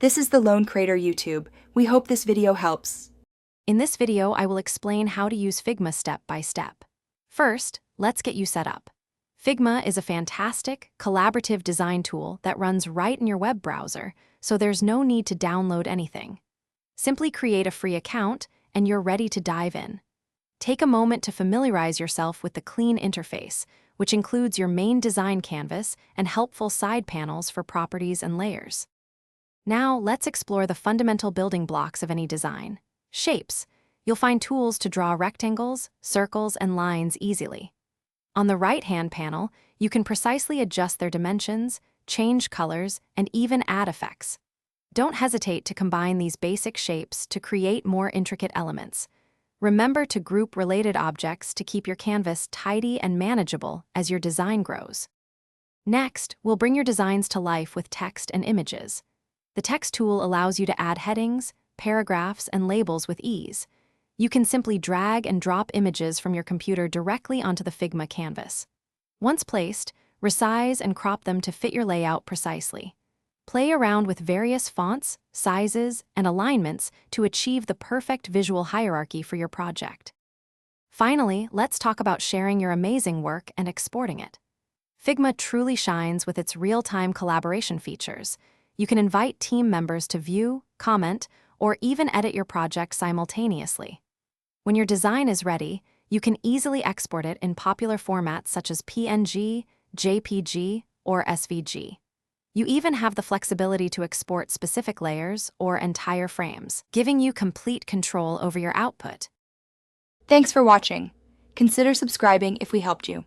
This is the Lone Crater YouTube. We hope this video helps. In this video, I will explain how to use Figma step by step. First, let's get you set up. Figma is a fantastic, collaborative design tool that runs right in your web browser, so there's no need to download anything. Simply create a free account, and you're ready to dive in. Take a moment to familiarize yourself with the clean interface, which includes your main design canvas and helpful side panels for properties and layers. Now, let's explore the fundamental building blocks of any design. Shapes. You'll find tools to draw rectangles, circles, and lines easily. On the right-hand panel, you can precisely adjust their dimensions, change colors, and even add effects. Don't hesitate to combine these basic shapes to create more intricate elements. Remember to group related objects to keep your canvas tidy and manageable as your design grows. Next, we'll bring your designs to life with text and images. The text tool allows you to add headings, paragraphs, and labels with ease. You can simply drag and drop images from your computer directly onto the Figma canvas. Once placed, resize and crop them to fit your layout precisely. Play around with various fonts, sizes, and alignments to achieve the perfect visual hierarchy for your project. Finally, let's talk about sharing your amazing work and exporting it. Figma truly shines with its real-time collaboration features. You can invite team members to view, comment, or even edit your project simultaneously. When your design is ready, you can easily export it in popular formats such as PNG, JPG, or SVG. You even have the flexibility to export specific layers or entire frames, giving you complete control over your output. Thanks for watching. Consider subscribing if we helped you.